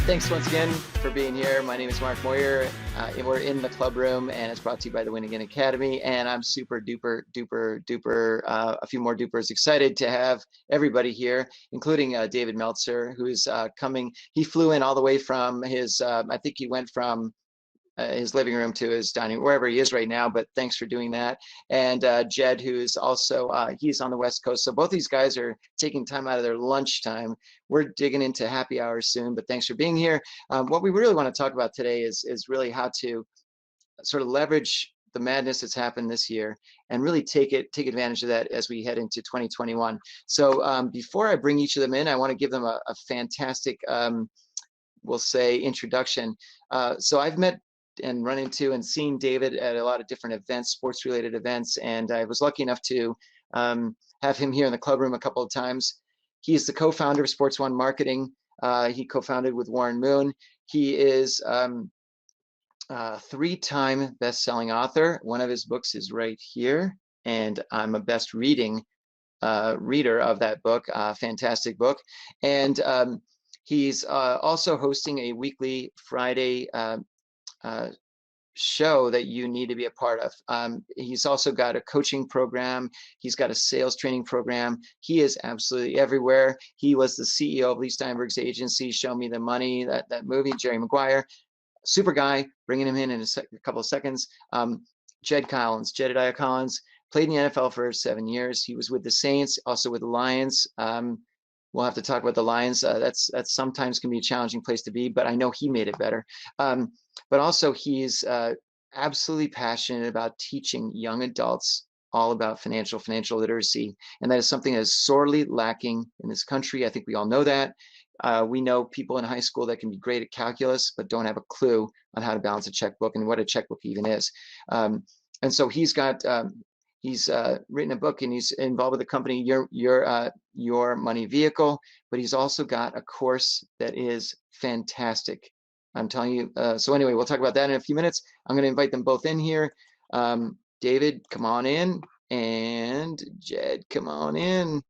Thanks once again for being here. My name is Mark Moyer. We're in the Clubroom, and it's brought to you by the Win Again Academy. And I'm super duper, a few more dupers excited to have everybody here, including David Meltzer, who's coming. He flew in all the way from his, I think he went from his living room to his dining, wherever he is right now, but thanks for doing that. And Jed, who's also, he's on the West Coast. So both these guys are taking time out of their lunchtime. We're digging into happy hours soon, but thanks for being here. What we really want to talk about today is really how to sort of leverage the madness that's happened this year and really take advantage of that as we head into 2021. So before I bring each of them in, I want to give them a fantastic, we'll say, introduction. So I've met and run into and seen David at a lot of different events, sports related events. And I was lucky enough to have him here in the Clubroom a couple of times. He is the co-founder of Sports One Marketing. He co-founded with Warren Moon. He is a three-time best-selling author. One of his books is right here, and I'm a best reader of that book. Fantastic book. And he's also hosting a weekly Friday show that you need to be a part of. He's also got a coaching program. He's got a sales training program. He is absolutely everywhere. He was the CEO of Lee Steinberg's agency, Show Me the Money, that movie, Jerry Maguire. Super guy, bringing him in a couple of seconds. Jedediah Collins, played in the NFL for 7 years. He was with the Saints, also with the Lions. We'll have to talk about the Lions. That's sometimes can be a challenging place to be, but I know he made it better. But also he's absolutely passionate about teaching young adults all about financial literacy. And that is something that is sorely lacking in this country. I think we all know that. We know people in high school that can be great at calculus, but don't have a clue on how to balance a checkbook and what a checkbook even is. And so he's got, he's written a book, and he's involved with the company, Your Money Vehicle, but he's also got a course that is fantastic. I'm telling you. So anyway, we'll talk about that in a few minutes. I'm going to invite them both in here. David, come on in, and Jed, come on in.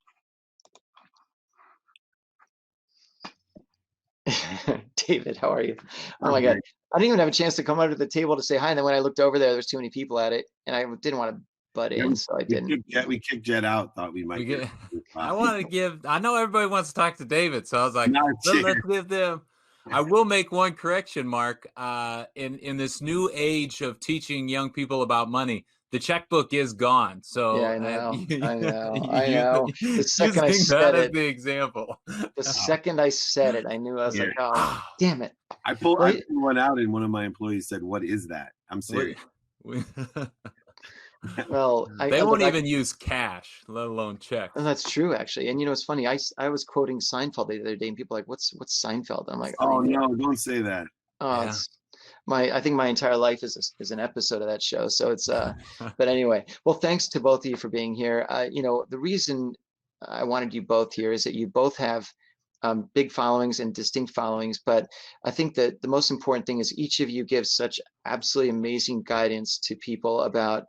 David, how are you? Oh my God. I didn't even have a chance to come under the table to say hi. And then when I looked over there's too many people at it, and I didn't want to butt in, so I didn't. We kicked Jed out, thought we might get I know everybody wants to talk to David, so I was like, let's give them. I will make one correction, Mark. In this new age of teaching young people about money, the checkbook is gone. So yeah, I know. The second I said it, the example. The second I said it, I knew. I was like, oh, damn it. I pulled one out, and one of my employees said, "What is that?" I'm serious. Well, they won't even use cash, let alone checks. Oh, that's true, actually. And you know, it's funny. I was quoting Seinfeld the other day, and people are like, "What's Seinfeld?" I'm like, "Oh no, don't say that." Oh, yeah. I think my entire life is an episode of that show. So it's but anyway. Well, thanks to both of you for being here. You know, the reason I wanted you both here is that you both have big followings and distinct followings. But I think that the most important thing is each of you gives such absolutely amazing guidance to people about.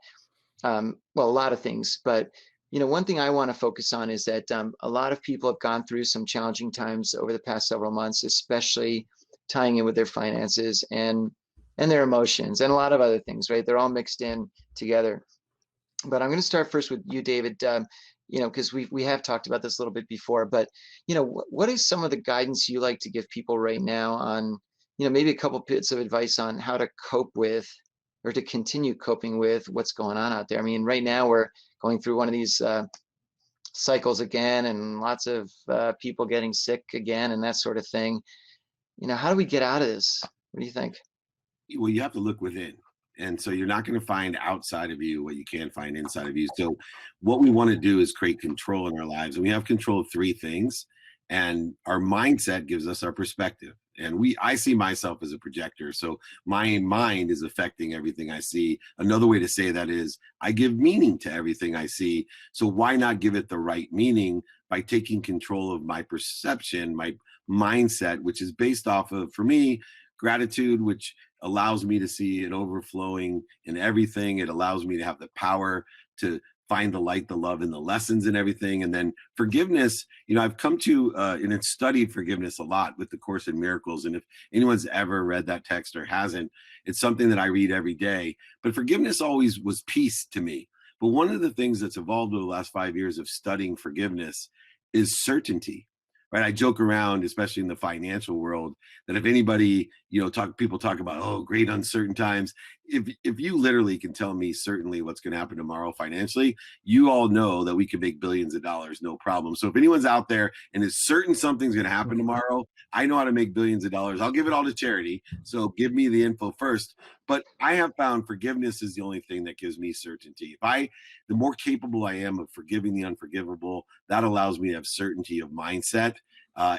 Well, a lot of things, but you know, one thing I want to focus on is that a lot of people have gone through some challenging times over the past several months, especially tying in with their finances and their emotions and a lot of other things, right? They're all mixed in together. But I'm going to start first with you, David, you know, because we have talked about this a little bit before, but you know, what is some of the guidance you like to give people right now on, you know, maybe a couple bits of advice on how to cope with or to continue coping with what's going on out there? I mean, right now we're going through one of these cycles again, and lots of people getting sick again and that sort of thing. You know, how do we get out of this? What do you think? Well, you have to look within. And so you're not going to find outside of you what you can find inside of you. So what we want to do is create control in our lives. And we have control of three things. And our mindset gives us our perspective. And I see myself as a projector. So my mind is affecting everything I see. Another way to say that is I give meaning to everything I see. So why not give it the right meaning by taking control of my perception, my mindset, which is based off of, for me, gratitude, which allows me to see an overflowing in everything. It allows me to have the power to find the light, the love, and the lessons and everything. And then forgiveness, I've come to and studied forgiveness a lot with the Course in Miracles. And if anyone's ever read that text or hasn't, it's something that I read every day. But forgiveness always was peace to me. But one of the things that's evolved over the last 5 years of studying forgiveness is certainty. Right. I joke around, especially in the financial world, that if anybody, people talk about, oh, great uncertain times. If you literally can tell me certainly what's going to happen tomorrow financially, you all know that we can make billions of dollars, no problem. So if anyone's out there and is certain something's going to happen tomorrow, I know how to make billions of dollars. I'll give it all to charity. So give me the info first. But I have found forgiveness is the only thing that gives me certainty. The more capable I am of forgiving the unforgivable, that allows me to have certainty of mindset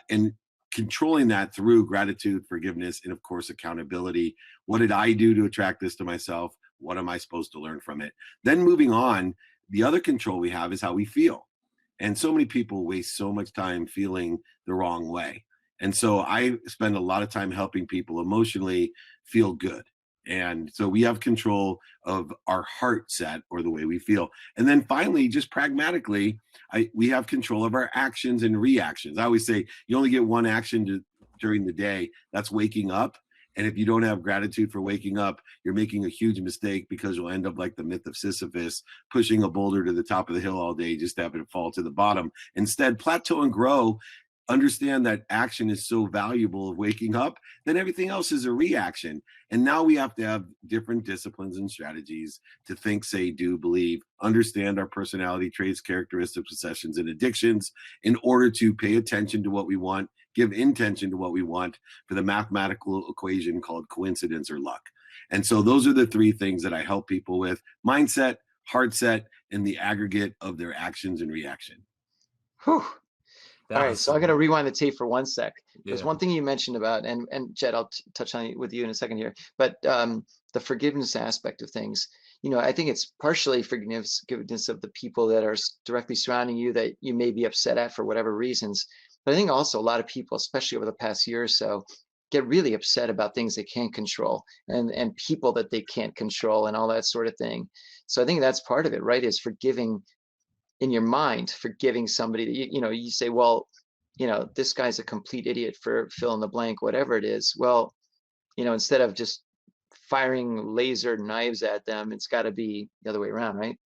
and controlling that through gratitude, forgiveness, and of course, accountability. What did I do to attract this to myself? What am I supposed to learn from it? Then moving on, the other control we have is how we feel. And so many people waste so much time feeling the wrong way. And so I spend a lot of time helping people emotionally feel good. And so we have control of our heart set or the way we feel. And then finally, just pragmatically, we have control of our actions and reactions. I always say you only get one action during the day. That's waking up. And if you don't have gratitude for waking up, you're making a huge mistake, because you'll end up like the myth of Sisyphus, pushing a boulder to the top of the hill all day just to have it fall to the bottom. Instead, plateau and grow. Understand that action is so valuable of waking up, then everything else is a reaction. And now we have to have different disciplines and strategies to think, say, do, believe, understand our personality traits, characteristics, possessions, and addictions in order to pay attention to what we want, give intention to what we want for the mathematical equation called coincidence or luck. And so those are the three things that I help people with: mindset, heart set, and the aggregate of their actions and reaction. Whew. All right, so I'm going to rewind the tape for 1 sec. There's one thing you mentioned about, and Jed, I'll touch on it with you in a second here, but the forgiveness aspect of things. I think it's partially forgiveness of the people that are directly surrounding you that you may be upset at for whatever reasons. But I think also a lot of people, especially over the past year or so, get really upset about things they can't control and people that they can't control and all that sort of thing. So I think that's part of it, right? Is forgiving in your mind, forgiving somebody that you say, well, this guy's a complete idiot for fill in the blank, whatever it is. Well, instead of just firing laser knives at them, it's got to be the other way around, right?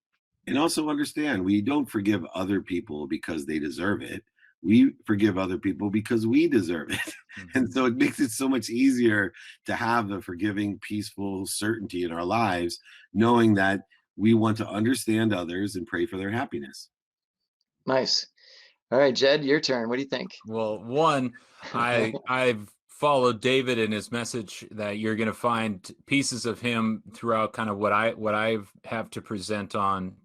And also understand, we don't forgive other people because they deserve it. We forgive other people because we deserve it. Mm-hmm. And so it makes it so much easier to have the forgiving, peaceful certainty in our lives, knowing that we want to understand others and pray for their happiness. Nice. All right, Jed, your turn. What do you think? Well, one, I've followed David in his message that you're going to find pieces of him throughout kind of what I have to present on.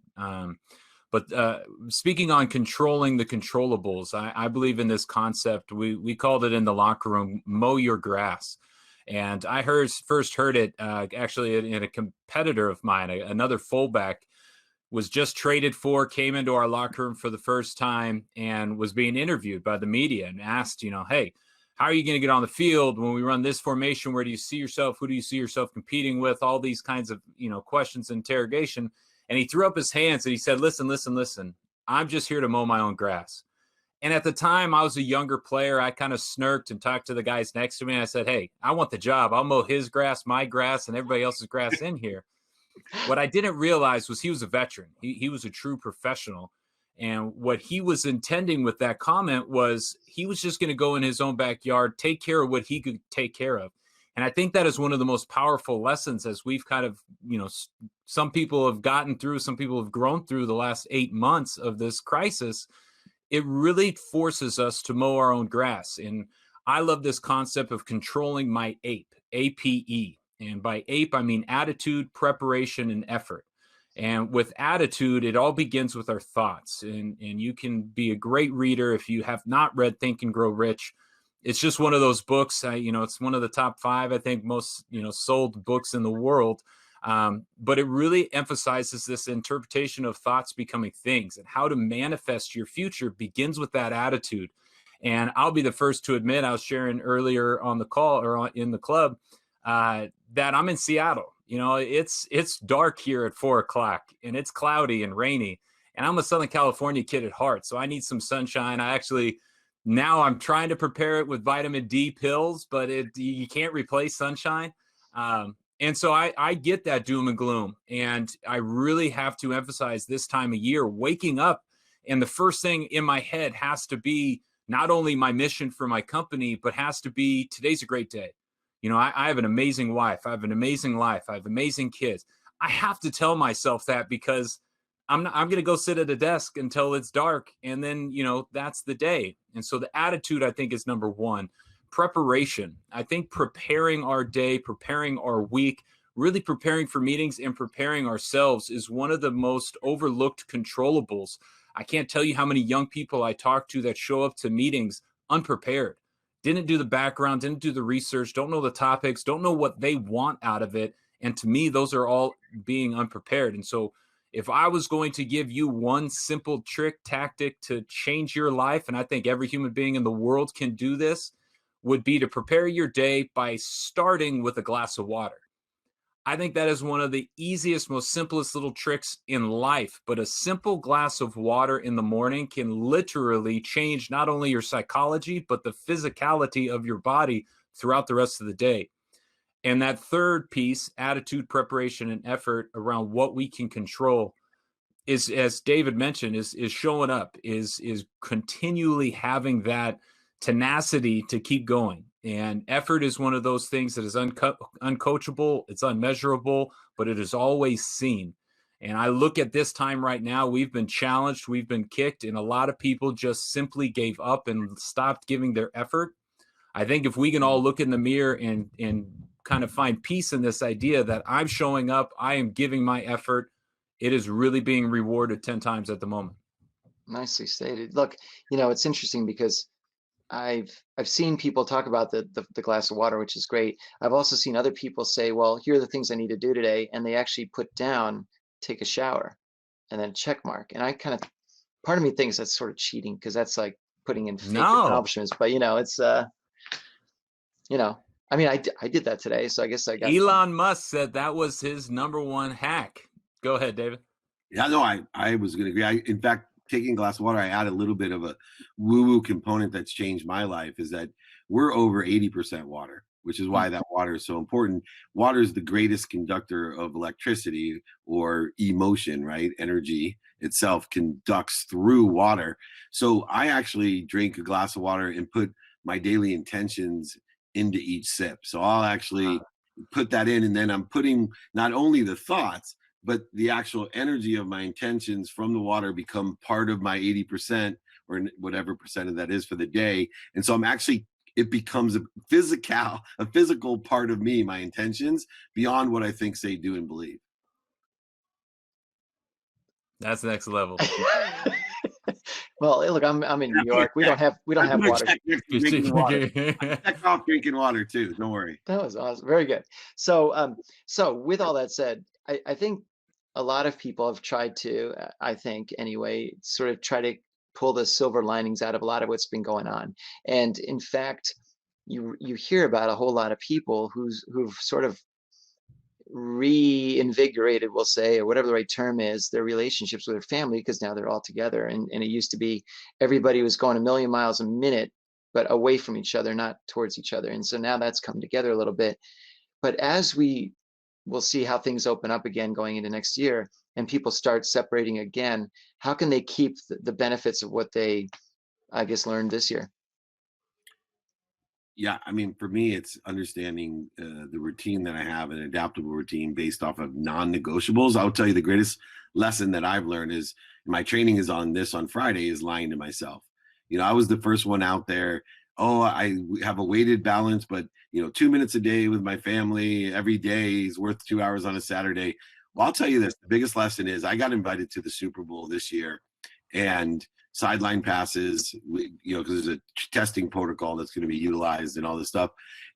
But speaking on controlling the controllables, I believe in this concept. We called it in the locker room, mow your grass. And I first heard it actually in a competitor of mine, another fullback, was just traded for, came into our locker room for the first time and was being interviewed by the media and asked, hey, how are you going to get on the field when we run this formation? Where do you see yourself? Who do you see yourself competing with? All these kinds of, questions, interrogation. And he threw up his hands and he said, listen, I'm just here to mow my own grass. And at the time, I was a younger player. I kind of smirked and talked to the guys next to me. And I said, hey, I want the job. I'll mow his grass, my grass, and everybody else's grass in here. What I didn't realize was he was a veteran. He was a true professional. And what he was intending with that comment was he was just going to go in his own backyard, take care of what he could take care of. And I think that is one of the most powerful lessons as we've kind of, some people have gotten through, some people have grown through the last 8 months of this crisis. It really forces us to mow our own grass. And I love this concept of controlling my APE, APE. And by APE, I mean attitude, preparation, and effort. And with attitude, it all begins with our thoughts. And you can be a great reader if you have not read Think and Grow Rich. It's just one of those books. It's one of the top 5, I think, most sold books in the world. But it really emphasizes this interpretation of thoughts becoming things, and how to manifest your future begins with that attitude. And I'll be the first to admit, I was sharing earlier on the call or in the club that I'm in Seattle. You know, it's dark here at 4 o'clock and it's cloudy and rainy. And I'm a Southern California kid at heart, so I need some sunshine. Now I'm trying to prepare it with vitamin D pills, but you can't replace sunshine. And so I get that doom and gloom. And I really have to emphasize this time of year, waking up. And the first thing in my head has to be not only my mission for my company, but has to be today's a great day. You know, I have an amazing wife. I have an amazing life. I have amazing kids. I have to tell myself that because I'm going to go sit at a desk until it's dark. And then, you know, that's the day. And so the attitude, I think, is number one. Preparation. I think preparing our day, preparing our week, really preparing for meetings and preparing ourselves is one of the most overlooked controllables. I can't tell you how many young people I talk to that show up to meetings unprepared, didn't do the background, didn't do the research, don't know the topics, don't know what they want out of it. And to me, those are all being unprepared. And so if I was going to give you one simple trick, tactic to change your life, and I think every human being in the world can do this, would be to prepare your day by starting with a glass of water. I think that is one of the easiest, most simplest little tricks in life, but a simple glass of water in the morning can literally change not only your psychology, but the physicality of your body throughout the rest of the day. And that third piece, attitude, preparation, and effort around what we can control is, as David mentioned, is showing up, is continually having that tenacity to keep going. And effort is one of those things that is uncoachable, it's unmeasurable, but it is always seen. And I look at this time right now, we've been challenged, we've been kicked, and a lot of people just simply gave up and stopped giving their effort. I think if we can all look in the mirror and kind of find peace in this idea that I'm showing up, I am giving my effort, it is really being rewarded 10 times at the moment. Nicely stated. Look, you know, it's interesting because I've seen people talk about the glass of water, which is great. I've also seen other people say, well, here are the things I need to do today. And they actually put down, take a shower and then check mark. And I kind of, part of me thinks that's sort of cheating because that's like putting in fake accomplishments. But, you know, it's, you know, I mean, I did that today. So I guess I got Elon Musk said that was his number one hack. Go ahead, David. Yeah, no, I was going to agree. In fact, taking a glass of water, I add a little bit of a woo-woo component that's changed my life, is that we're over 80% water, which is why that water is so important. Water is the greatest conductor of electricity or emotion, right? Energy itself conducts through water. So I actually drink a glass of water and put my daily intentions into each sip. So I'll actually put that in, and then I'm putting not only the thoughts, but the actual energy of my intentions from the water become part of my 80% or whatever percent of that is for the day. And so it becomes a physical part of me, my intentions, beyond what I think, say, do, and believe. That's the next level. Well, look, I'm in New York. We don't have water. Check off drinking water too. Don't worry. That was awesome. Very good. So, so with all that said, I think a lot of people have tried to, I think anyway, sort of try to pull the silver linings out of a lot of what's been going on. And in fact, you hear about a whole lot of people who've sort of reinvigorated, we'll say, or whatever the right term is, their relationships with their family, because now they're all together. And it used to be everybody was going a million miles a minute, but away from each other, not towards each other. And so now that's come together a little bit. But as we'll see how things open up again going into next year and people start separating again, how can they keep the benefits of what they, I guess, learned this year? Yeah, I mean, for me, it's understanding the routine that I have, an adaptable routine based off of non-negotiables. I'll tell you the greatest lesson that I've learned is, my training is on this on Friday, is lying to myself. You know, I was the first one out there. Oh, I have a weighted balance, but 2 minutes a day with my family every day is worth 2 hours on a Saturday. Well, I'll tell you this, the biggest lesson is I got invited to the Super Bowl this year, and sideline passes, because there's a testing protocol that's going to be utilized and all this stuff.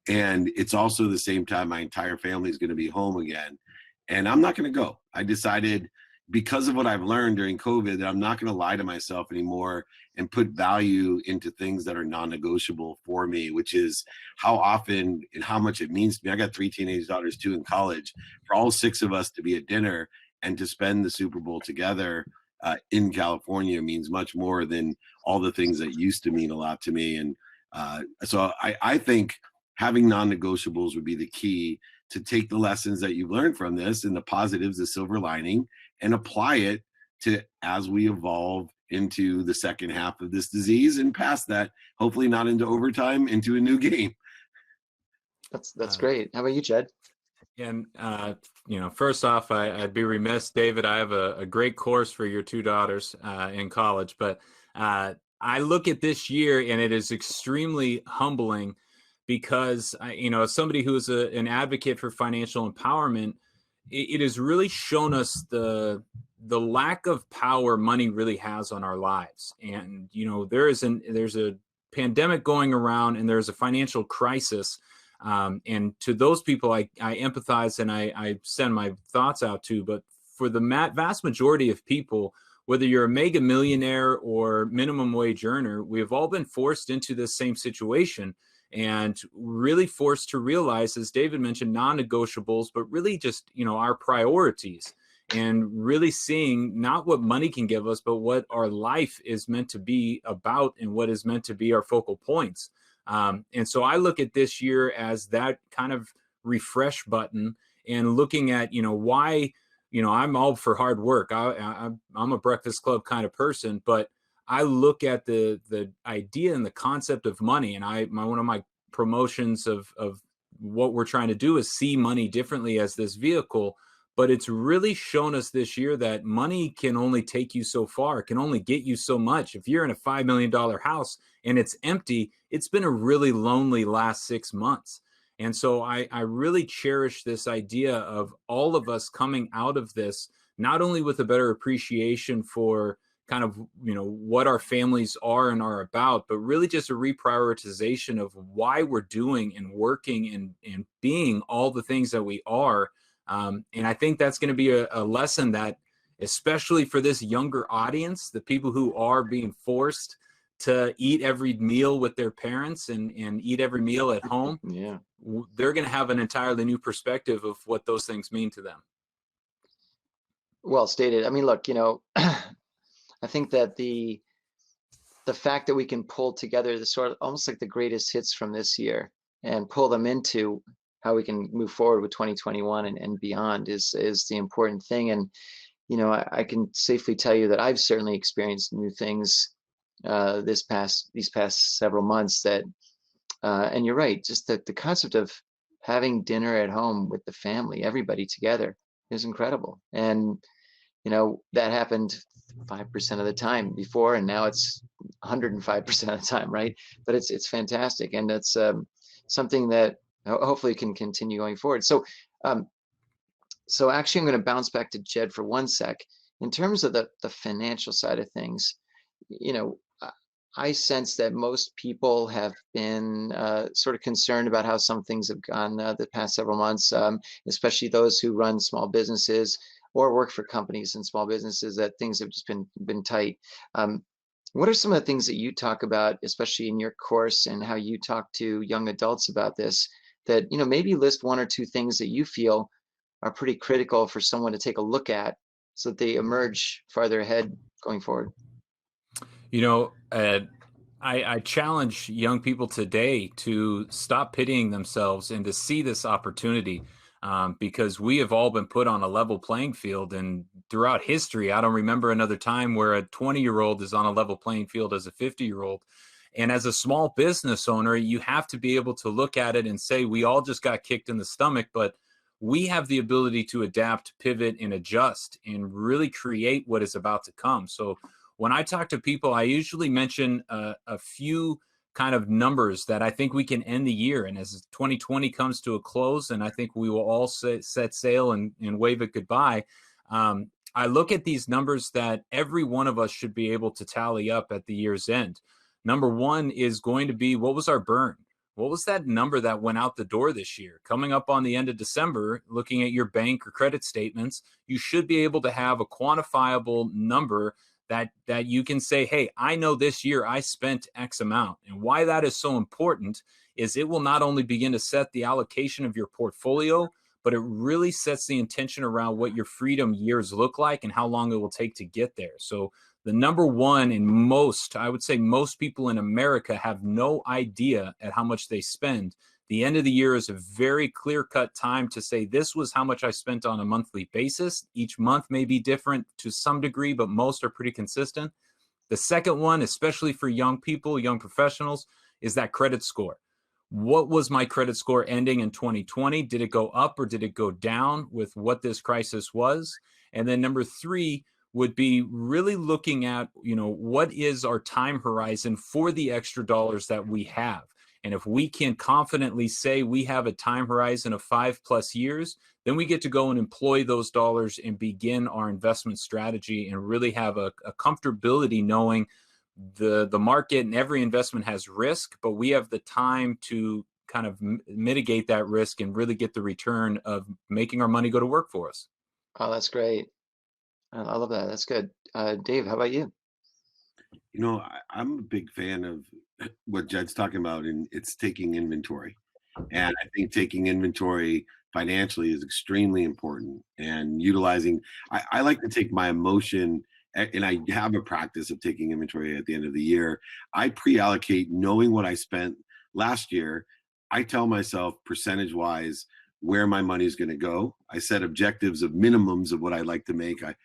And it's also the same time my entire family is going to be home again. And I'm not going to go. I decided, because of what I've learned during COVID, that I'm not going to lie to myself anymore and put value into things that are non-negotiable for me, which is how often and how much it means to me. I got 3 teenage daughters, 2 in college. For all 6 of us to be at dinner and to spend the Super Bowl together in California means much more than all the things that used to mean a lot to me. And so I think having non-negotiables would be the key to take the lessons that you've learned from this and the positives, the silver lining, and apply it to as we evolve into the second half of this disease and past that, hopefully not into overtime, into a new game. That's great. How about you, Jed? And first off, I'd be remiss, David. I have a great course for your 2 daughters in college, but I look at this year and it is extremely humbling because as somebody who is an advocate for financial empowerment, it has really shown us the lack of power money really has on our lives. And there's a pandemic going around, and there's a financial crisis. And to those people, I empathize and I send my thoughts out to. But for the vast majority of people, whether you're a mega millionaire or minimum wage earner, we have all been forced into this same situation and really forced to realize, as David mentioned, non-negotiables, but really just, our priorities, and really seeing not what money can give us, but what our life is meant to be about and what is meant to be our focal points. And so I look at this year as that kind of refresh button, and looking at, why, I'm all for hard work. I'm a Breakfast Club kind of person, but I look at the idea and the concept of money, and one of my promotions of what we're trying to do is see money differently as this vehicle. But it's really shown us this year that money can only take you so far. It can only get you so much. If you're in a $5 million house and it's empty, it's been a really lonely last 6 months. And so I really cherish this idea of all of us coming out of this, not only with a better appreciation for kind of, what our families are and are about, but really just a reprioritization of why we're doing and working and being all the things that we are. And I think that's going to be a lesson that, especially for this younger audience, the people who are being forced to eat every meal with their parents and eat every meal at home, they're going to have an entirely new perspective of what those things mean to them. Well stated. I mean, look, I think that the fact that we can pull together the sort of almost like the greatest hits from this year and pull them into how we can move forward with 2021 and beyond is the important thing. And I can safely tell you that I've certainly experienced new things these past several months that and you're right, just the concept of having dinner at home with the family, everybody together, is incredible. And that happened 5% of the time before, and now it's 105% of the time, right? But it's fantastic, and it's something that hopefully can continue going forward. So actually I'm going to bounce back to Jed for 1 sec. In terms of the financial side of things, I sense that most people have been sort of concerned about how some things have gone the past several months, especially those who run small businesses or work for companies and small businesses, that things have just been tight. What are some of the things that you talk about, especially in your course, and how you talk to young adults about this, that maybe list 1 or 2 things that you feel are pretty critical for someone to take a look at so that they emerge farther ahead going forward? I challenge young people today to stop pitying themselves and to see this opportunity, because we have all been put on a level playing field. And throughout history, I don't remember another time where a 20-year-old is on a level playing field as a 50-year-old. And as a small business owner, you have to be able to look at it and say, we all just got kicked in the stomach, but we have the ability to adapt, pivot, and adjust and really create what is about to come. So when I talk to people, I usually mention a few kind of numbers that I think we can end the year. And as 2020 comes to a close, and I think we will all set sail and wave it goodbye, I look at these numbers that every one of us should be able to tally up at the year's end. Number 1 is going to be, what was our burn? what was that number that went out the door this year? Coming up on the end of December, looking at your bank or credit statements, you should be able to have a quantifiable number that you can say, hey, I know this year I spent X amount. And why that is so important is it will not only begin to set the allocation of your portfolio, but it really sets the intention around what your freedom years look like and how long it will take to get there. So the number one in most, I would say most people in America have no idea at how much they spend. The end of the year is a very clear-cut time to say, this was how much I spent on a monthly basis. Each month may be different to some degree, but most are pretty consistent. The second one, especially for young people, young professionals, is that credit score. What was my credit score ending in 2020? Did it go up or did it go down with what this crisis was? And then number three would be really looking at, what is our time horizon for the extra dollars that we have? And if we can confidently say we have a time horizon of 5+ years, then we get to go and employ those dollars and begin our investment strategy and really have a comfortability knowing the market and every investment has risk, but we have the time to kind of mitigate that risk and really get the return of making our money go to work for us. Oh, that's great. I love that. That's good. Dave, how about you? I'm a big fan of what Jed's talking about, and it's taking inventory. And I think taking inventory financially is extremely important, and utilizing, I like to take my emotion, and I have a practice of taking inventory at the end of the year. I pre-allocate knowing what I spent last year. I tell myself percentage wise where my money is going to go. I set objectives of minimums of what I'd like to make. I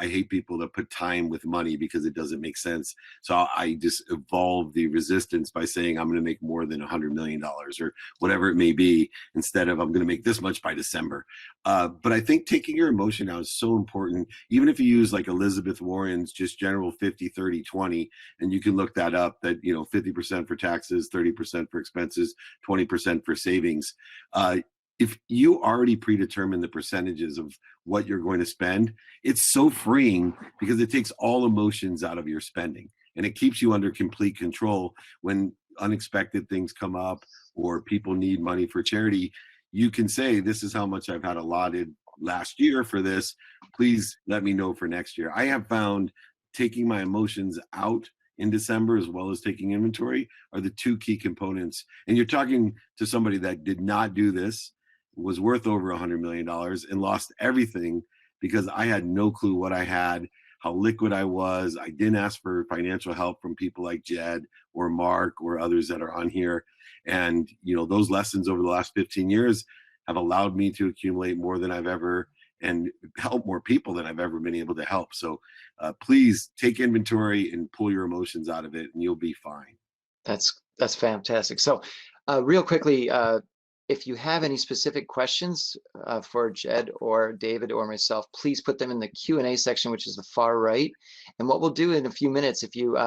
hate people that put time with money because it doesn't make sense. So I just evolve the resistance by saying I'm going to make more than $100 million or whatever it may be, instead of I'm going to make this much by December. But I think taking your emotion out is so important. Even if you use like Elizabeth Warren's just general 50, 30, 20, and you can look that up, that 50% for taxes, 30% for expenses, 20% for savings. If you already predetermine the percentages of what you're going to spend, it's so freeing because it takes all emotions out of your spending, and it keeps you under complete control. When unexpected things come up or people need money for charity, you can say, this is how much I've had allotted last year for this. Please let me know for next year. I have found taking my emotions out in December, as well as taking inventory, are the two key components. And you're talking to somebody that did not do this, was worth over $100 million, and lost everything because I had no clue what I had, how liquid I was. I didn't ask for financial help from people like Jed or Mark or others that are on here. And, those lessons over the last 15 years have allowed me to accumulate more than I've ever, and help more people than I've ever been able to help. So please take inventory and pull your emotions out of it, and you'll be fine. That's fantastic. So real quickly, if you have any specific questions for Jed or David or myself, please put them in the Q&A section, which is the far right. And what we'll do in a few minutes, if you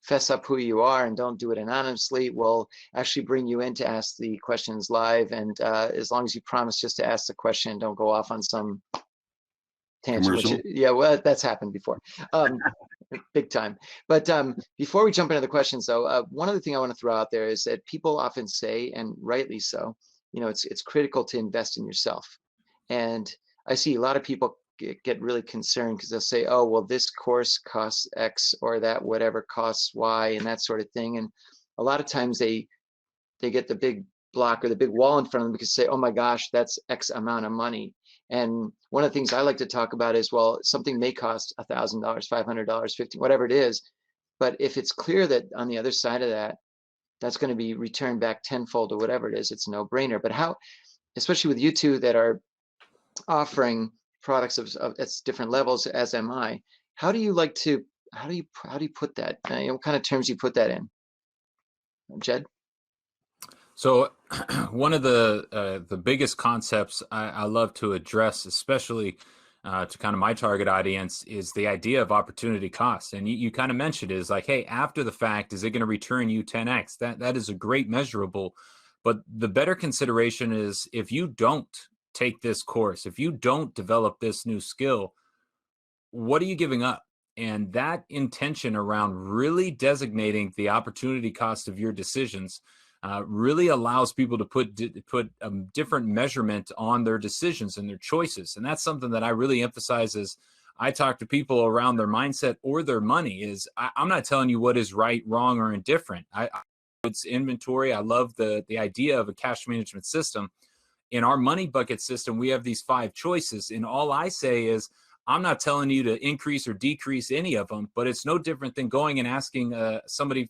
fess up who you are and don't do it anonymously, we'll actually bring you in to ask the questions live. And as long as you promise just to ask the question and don't go off on some tangent. Well, that's happened before. Big time. But before we jump into the questions, though, one other thing I want to throw out there is that people often say, and rightly so, it's critical to invest in yourself. And I see a lot of people get really concerned because they'll say, oh, well, this course costs X, or that whatever costs Y, and that sort of thing. And a lot of times they get the big block or the big wall in front of them because they say, oh my gosh, that's X amount of money. And one of the things I like to talk about is, well, something may cost $1,000, $500, $50, whatever it is. But if it's clear that on the other side of that, that's going to be returned back tenfold or whatever it is, it's a no-brainer. But how, especially with you two that are offering products of at different levels, as am I, how do you put that? What kind of terms you put that in? Jed? So one of the biggest concepts I love to address, especially to kind of my target audience, is the idea of opportunity cost. And you kind of mentioned it, is like, hey, after the fact, is it going to return you 10x? That is a great measurable. But the better consideration is, if you don't take this course, if you don't develop this new skill, what are you giving up? And that intention around really designating the opportunity cost of your decisions really allows people to put different measurement on their decisions and their choices. And that's something that I really emphasize as I talk to people around their mindset or their money. Is I'm not telling you what is right, wrong, or indifferent. It's inventory. I love the idea of a cash management system. In our money bucket system, we have these 5 choices. And all I say is, I'm not telling you to increase or decrease any of them, but it's no different than going and asking somebody,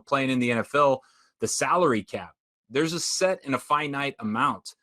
playing in the NFL, the salary cap. There's a set and a finite amount.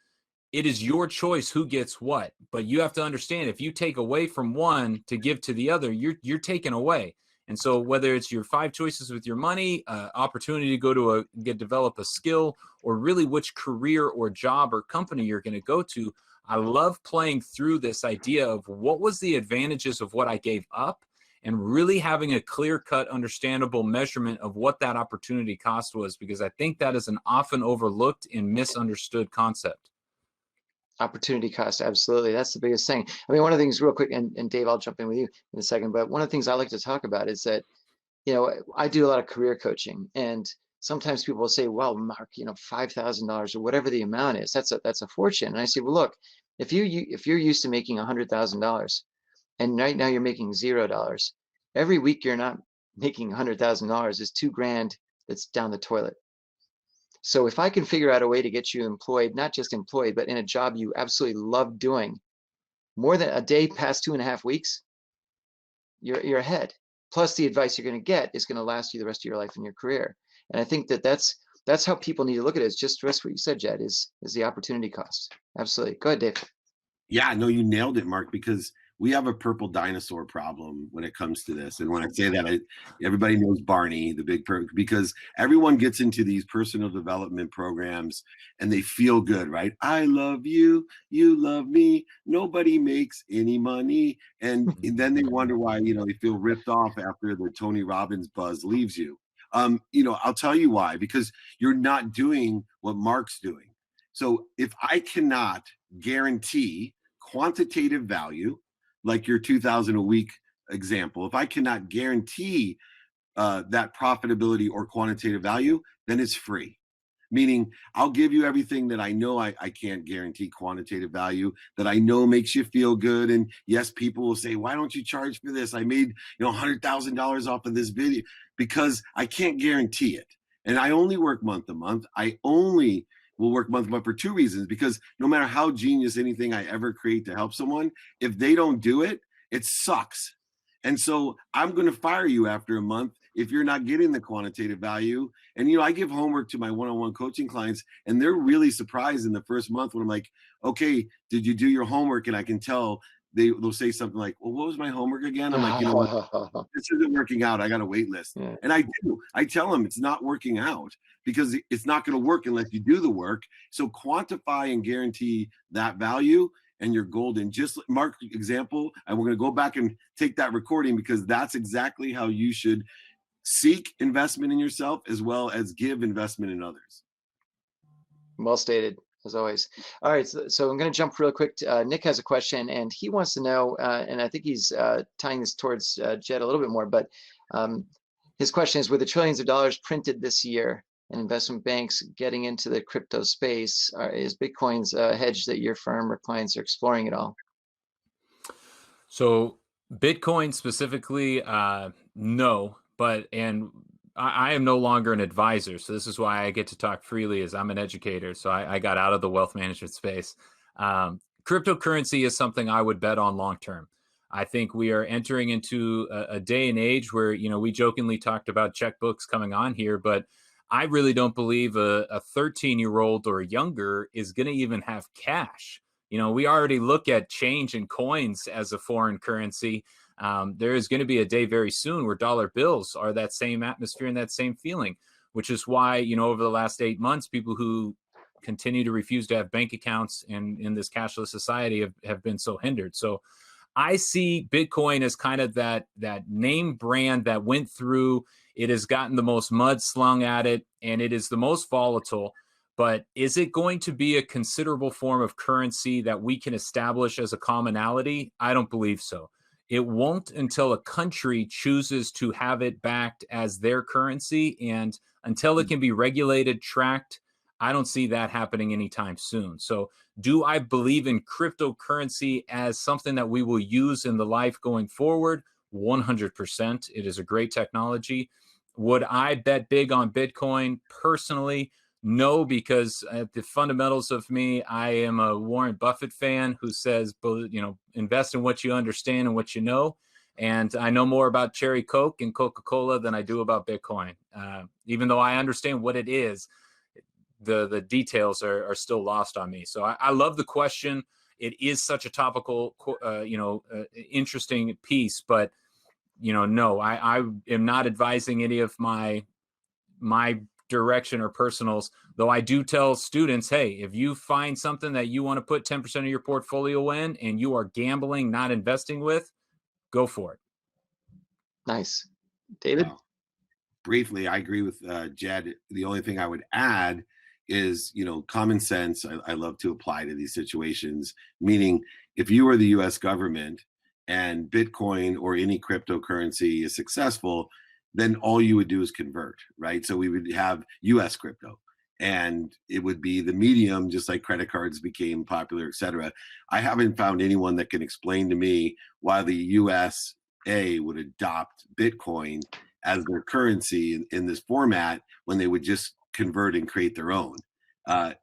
It is your choice who gets what, but you have to understand, if you take away from one to give to the other, you're taking away. And so whether it's your 5 choices with your money, opportunity to go to develop a skill, or really which career or job or company you're going to go to, I love playing through this idea of what was the advantages of what I gave up, and really having a clear-cut, understandable measurement of what that opportunity cost was, because I think that is an often overlooked and misunderstood concept. Opportunity cost, absolutely. That's the biggest thing. I mean, one of the things real quick, and Dave, I'll jump in with you in a second, but one of the things I like to talk about is that, I do a lot of career coaching, and sometimes people will say, well, Mark, $5,000 or whatever the amount is, that's a fortune. And I say, well, look, if you're used to making $100,000 and right now you're making $0, every week you're not making $100,000 is $2,000 that's down the toilet. So if I can figure out a way to get you employed, not just employed, but in a job you absolutely love doing, more than a day past 2.5 weeks, you're ahead. Plus the advice you're going to get is going to last you the rest of your life in your career. And I think that's how people need to look at it. It's just what you said, Jed, is the opportunity cost. Absolutely. Go ahead, Dave. Yeah, no, you nailed it, Mark, because we have a purple dinosaur problem when it comes to this. And when I say that, everybody knows Barney, the big because everyone gets into these personal development programs and they feel good, right? I love you, you love me, nobody makes any money. And then they wonder why, they feel ripped off after the Tony Robbins buzz leaves you. I'll tell you why, because you're not doing what Mark's doing. So if I cannot guarantee quantitative value, like your 2,000 a week example, if I cannot guarantee that profitability or quantitative value, then it's free. Meaning I'll give you everything that I know I can't guarantee quantitative value, that I know makes you feel good. And yes, people will say, why don't you charge for this? I made $100,000 off of this video, because I can't guarantee it. And I only work month to month. I only will work month to month for 2 reasons, because no matter how genius anything I ever create to help someone, if they don't do it, it sucks. And so I'm going to fire you after a month if you're not getting the quantitative value. And, I give homework to my one-on-one coaching clients, and they're really surprised in the first month when I'm like, okay, did you do your homework? And I can tell they'll say something like, well, what was my homework again? I'm like, you know what? This isn't working out. I got a wait list. Yeah. And I tell them it's not working out, because it's not going to work unless you do the work. So quantify and guarantee that value, and you're golden. Just Mark example, and we're going to go back and take that recording, because that's exactly how you should seek investment in yourself as well as give investment in others. Well stated, as always. All right, so I'm going to jump real quick. Nick has a question, and he wants to know, and I think he's tying this towards Jed a little bit more, but his question is, with the trillions of dollars printed this year and investment banks getting into the crypto space, is Bitcoin's a hedge that your firm or clients are exploring at all? So Bitcoin specifically, no, and I am no longer an advisor. So this is why I get to talk freely, as I'm an educator. So I got out of the wealth management space. Cryptocurrency is something I would bet on long-term. I think we are entering into a day and age where, we jokingly talked about checkbooks coming on here, but I really don't believe a 13-year-old or younger is going to even have cash. We already look at change and coins as a foreign currency. There is going to be a day very soon where dollar bills are that same atmosphere and that same feeling, which is why, over the last 8 months, people who continue to refuse to have bank accounts in this cashless society have been so hindered. So I see Bitcoin as kind of that name brand that went through. It has gotten the most mud slung at it, and it is the most volatile. But is it going to be a considerable form of currency that we can establish as a commonality? I don't believe so. It won't until a country chooses to have it backed as their currency. And until it can be regulated, tracked, I don't see that happening anytime soon. So do I believe in cryptocurrency as something that we will use in the life going forward? 100%. It is a great technology. Would I bet big on Bitcoin personally? No, because the fundamentals of me, I am a Warren Buffett fan who says, invest in what you understand and what you know. And I know more about cherry Coke and Coca-Cola than I do about Bitcoin. Even though I understand what it is, the details are still lost on me. So I love the question. It is such a topical, interesting piece, but no, I am not advising any of my direction or personals, though I do tell students, hey, if you find something that you want to put 10% of your portfolio in and you are gambling, not investing with, go for it. Nice. David? Briefly, I agree with Jed. The only thing I would add is, common sense. I love to apply to these situations, meaning if you are the US government and Bitcoin or any cryptocurrency is successful, then all you would do is convert, right? So we would have US crypto and it would be the medium, just like credit cards became popular, et cetera. I haven't found anyone that can explain to me why the USA would adopt Bitcoin as their currency in this format when they would just convert and create their own,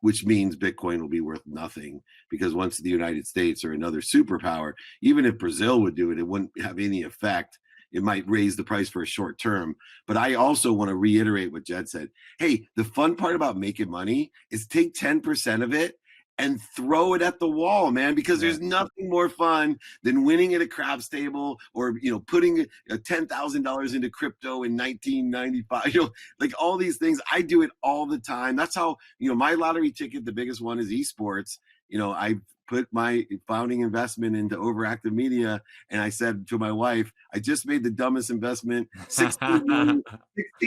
which means Bitcoin will be worth nothing, because once the United States or another superpower, even if Brazil would do it, it wouldn't have any effect. It might raise the price for a short term. But I also want to reiterate what Jed said. Hey, the fun part about making money is take 10% of it and throw it at the wall, man, because there's nothing more fun than winning at a craps table or, putting $10,000 into crypto in 1995, like all these things. I do it all the time. That's how, my lottery ticket, the biggest one is esports. I put my founding investment into Overactive Media, and I said to my wife, I just made the dumbest investment, $16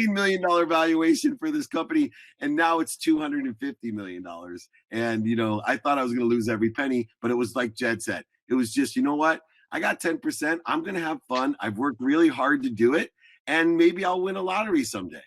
million valuation for this company, and now it's $250 million. And, I thought I was going to lose every penny, but it was like Jed said, it was just, you know what? I got 10%. I'm going to have fun. I've worked really hard to do it, and maybe I'll win a lottery someday.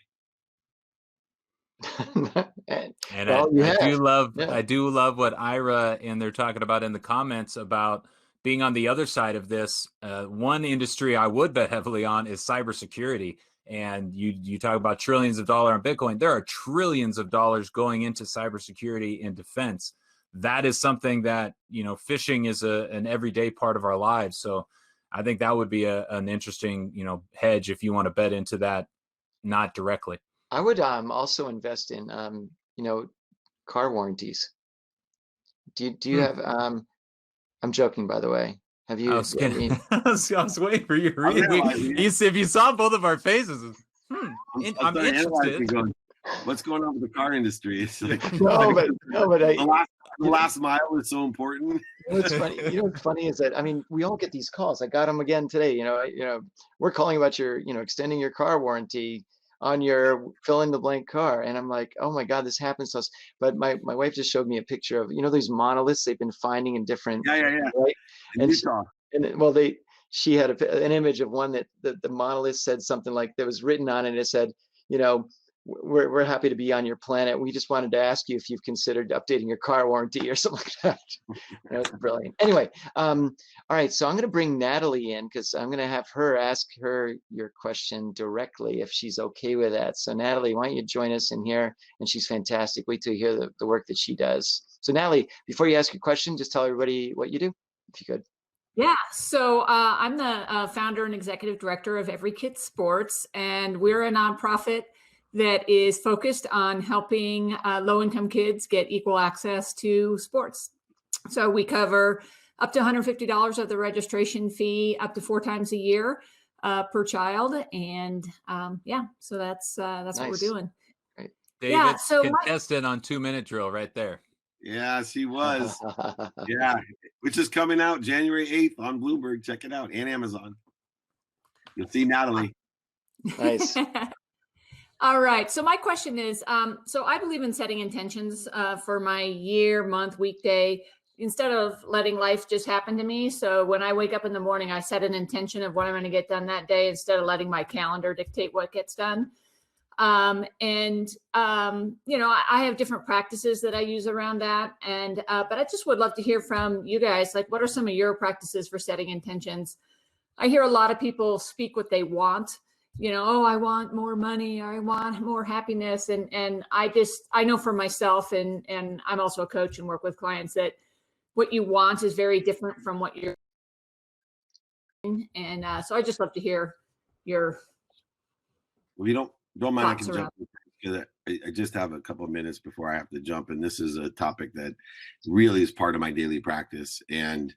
And I do love what Ira and they're talking about in the comments about being on the other side of this. One industry I would bet heavily on is cybersecurity. And you talk about trillions of dollars on Bitcoin. There are trillions of dollars going into cybersecurity and defense. That is something that, phishing is an everyday part of our lives. So I think that would be an interesting, hedge if you want to bet into that, not directly. I would also invest in car warranties. Do you have I'm joking, by the way. Have you? I was waiting for you to read. If you saw both of our faces, I'm interested. What's going on with the car industry? It's like, the last mile is so important. What's funny? What's funny is that we all get these calls. I got them again today. We're calling about your extending your car warranty on your fill in the blank car, and I'm like, oh my god, this happens to us. But my wife just showed me a picture of these monoliths they've been finding in different right, she had an image of one that the monolith said something like, that was written on it, and it said, we're happy to be on your planet. We just wanted to ask you if you've considered updating your car warranty or something like that. That was brilliant. Anyway, all right, so I'm going to bring Natalie in because I'm going to have her ask her your question directly if she's okay with that. So Natalie, why don't you join us in here? And she's fantastic. Wait till you hear the work that she does. So Natalie, before you ask your question, just tell everybody what you do, if you could. Yeah, so I'm the founder and executive director of Every Kid Sports, and we're a nonprofit that is focused on helping low-income kids get equal access to sports. So we cover up to $150 of the registration fee, up to 4 times a year per child, and so that's nice. What we're doing. Right. David, contestant on 2-minute drill right there. Yeah, she was. Yeah, which is coming out January 8th on Bloomberg. Check it out, and Amazon. You'll see Natalie. Nice. All right. So my question is, so I believe in setting intentions for my year, month, weekday, instead of letting life just happen to me. So when I wake up in the morning, I set an intention of what I'm going to get done that day instead of letting my calendar dictate what gets done. You know, I have different practices that I use around that. But I just would love to hear from you guys, like, what are some of your practices for setting intentions? I hear a lot of people speak what they want, you know, oh, I want more money, or I want more happiness. And I know for myself, and I'm also a coach and work with clients, that what you want is very different from what you're doing. So I just love to hear your Well, you don't mind, I thoughts can around. jump in, because I just have a couple of minutes before I have to jump, and this is a topic that really is part of my daily practice. And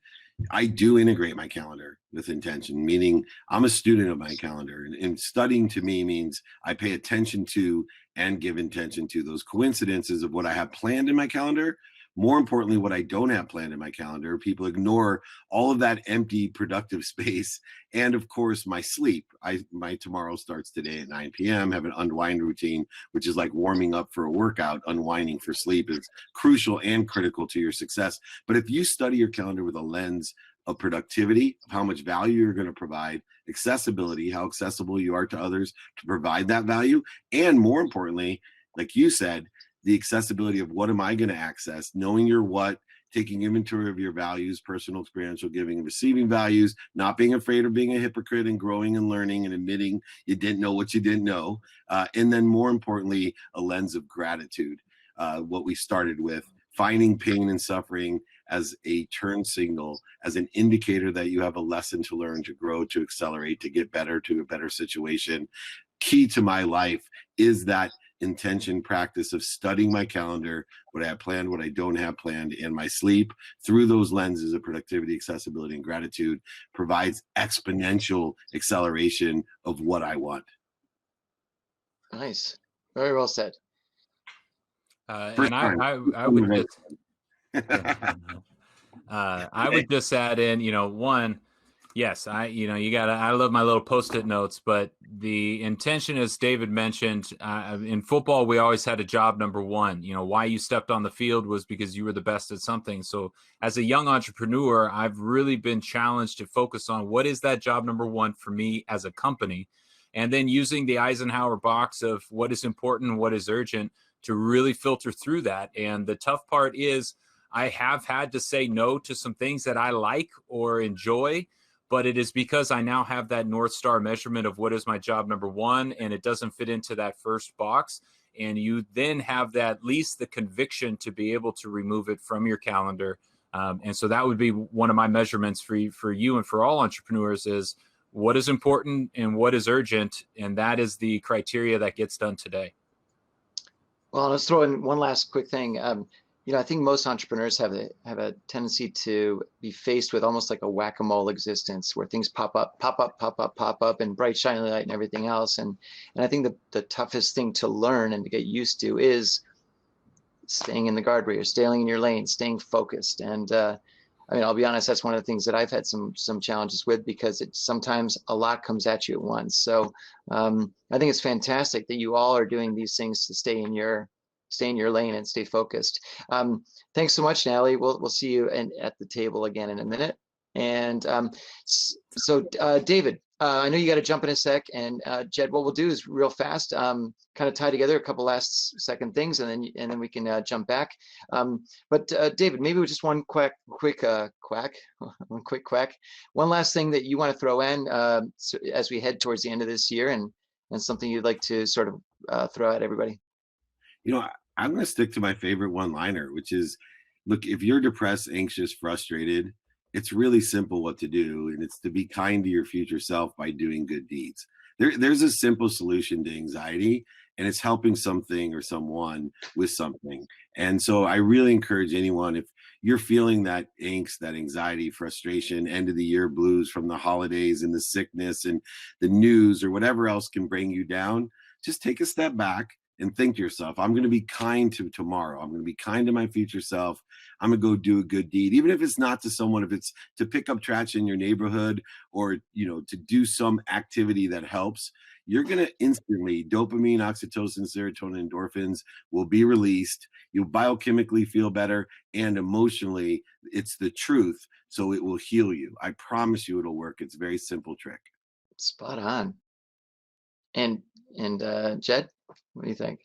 I do integrate my calendar with intention, meaning I'm a student of my calendar. And studying to me means I pay attention to and give intention to those coincidences of what I have planned in my calendar. More importantly, what I don't have planned in my calendar. People ignore all of that empty, productive space. And of course, my sleep. My tomorrow starts today at 9 p.m. Have an unwind routine, which is like warming up for a workout. Unwinding for sleep is crucial and critical to your success. But if you study your calendar with a lens of productivity, of how much value you're going to provide, accessibility, how accessible you are to others to provide that value, and more importantly, like you said, the accessibility of what am I going to access, knowing your what, taking inventory of your values, personal, experiential giving, and receiving values, not being afraid of being a hypocrite, and growing and learning and admitting you didn't know what you didn't know. And then more importantly, a lens of gratitude, what we started with, finding pain and suffering as a turn signal, as an indicator that you have a lesson to learn, to grow, to accelerate, to get better, to a better situation. Key to my life is that intention practice of studying my calendar, what I have planned, what I don't have planned, and my sleep through those lenses of productivity, accessibility, and gratitude provides exponential acceleration of what I want. Nice. Very well said. First time. I would just, I would just add in, you know, one, yes, I love my little Post-it notes, but the intention, as David mentioned, in football, we always had a job number one. You know, why you stepped on the field was because you were the best at something. So as a young entrepreneur, I've really been challenged to focus on what is that job number one for me as a company, and then using the Eisenhower box of what is important, what is urgent, to really filter through that. And the tough part is I have had to say no to some things that I like or enjoy, but it is because I now have that North Star measurement of what is my job number one, and it doesn't fit into that first box. And you then have that, at least the conviction to be able to remove it from your calendar. And so that would be one of my measurements for you and for all entrepreneurs is what is important and what is urgent. And that is the criteria that gets done today. Well, let's throw in one last quick thing. You know, I think most entrepreneurs have a tendency to be faced with almost like a whack-a-mole existence, where things pop up, and bright shiny light and everything else. And I think the toughest thing to learn and to get used to is staying in the guardrail, staying in your lane, staying focused. And I mean, I'll be honest, that's one of the things that I've had some challenges with, because sometimes a lot comes at you at once. So I think it's fantastic that you all are doing these things to stay in your lane and stay focused. Thanks so much, Natalie. We'll see you at the table again in a minute. And so David, I know you got to jump in a sec, and Jed, what we'll do is real fast, kind of tie together a couple last second things, and then we can jump back. But David, maybe just one quick quack. One last thing that you want to throw in so as we head towards the end of this year, and something you'd like to sort of throw at everybody. You know, I'm going to stick to my favorite one-liner, which is, look, if you're depressed, anxious, frustrated, it's really simple what to do, and it's to be kind to your future self by doing good deeds. There's a simple solution to anxiety, and it's helping something or someone with something. And so I really encourage anyone, if you're feeling that angst, that anxiety, frustration, end of the year blues from the holidays and the sickness and the news or whatever else can bring you down, just take a step back and think to yourself, I'm going to be kind to tomorrow. I'm going to be kind to my future self. I'm going to go do a good deed, even if it's not to someone, if it's to pick up trash in your neighborhood, or, you know, to do some activity that helps. You're going to instantly, dopamine, oxytocin, serotonin, endorphins will be released. You'll biochemically feel better, and emotionally, it's the truth. So it will heal you. I promise you it'll work. It's a very simple trick. Spot on. And Jed? What do you think?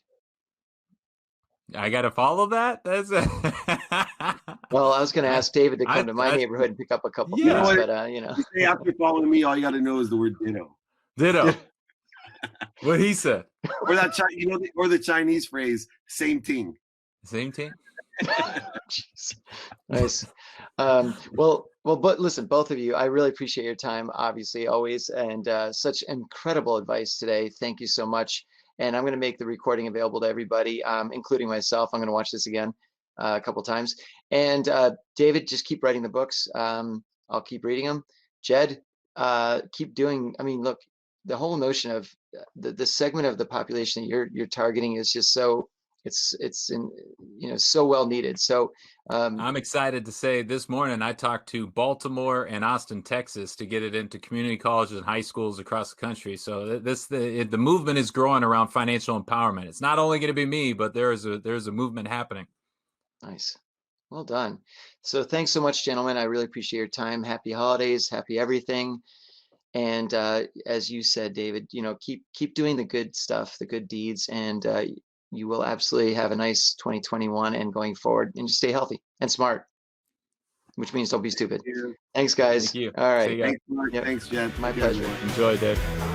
I got to follow that. That's well, I was going to ask David to come to my neighborhood and pick up a couple things, but you say after following me, all you got to know is the word ditto. Ditto. What he said. Or that or the Chinese phrase, same thing. Same thing. Nice. Well, but listen, both of you, I really appreciate your time, obviously, always, and such incredible advice today. Thank you so much. And I'm going to make the recording available to everybody, including myself. I'm going to watch this again a couple times. And David, just keep writing the books. I'll keep reading them. Jed, keep doing. I mean, look, the whole notion of the segment of the population that you're targeting is just so it's so well needed. So I'm excited to say this morning I talked to Baltimore and Austin, Texas, to get it into community colleges and high schools across the country. So the movement is growing around financial empowerment. It's not only going to be me, but there's a movement happening. Nice. Well done. So thanks so much, gentlemen. I really appreciate your time. Happy holidays, happy everything. And as you said, David, keep doing the good stuff, the good deeds, and you will absolutely have a nice 2021 and going forward, and just stay healthy and smart, which means don't be stupid. Thanks, guys. Thank you. All right. Thanks, Mark. Yep. Thanks, Jen. My pleasure. Enjoy, Dave.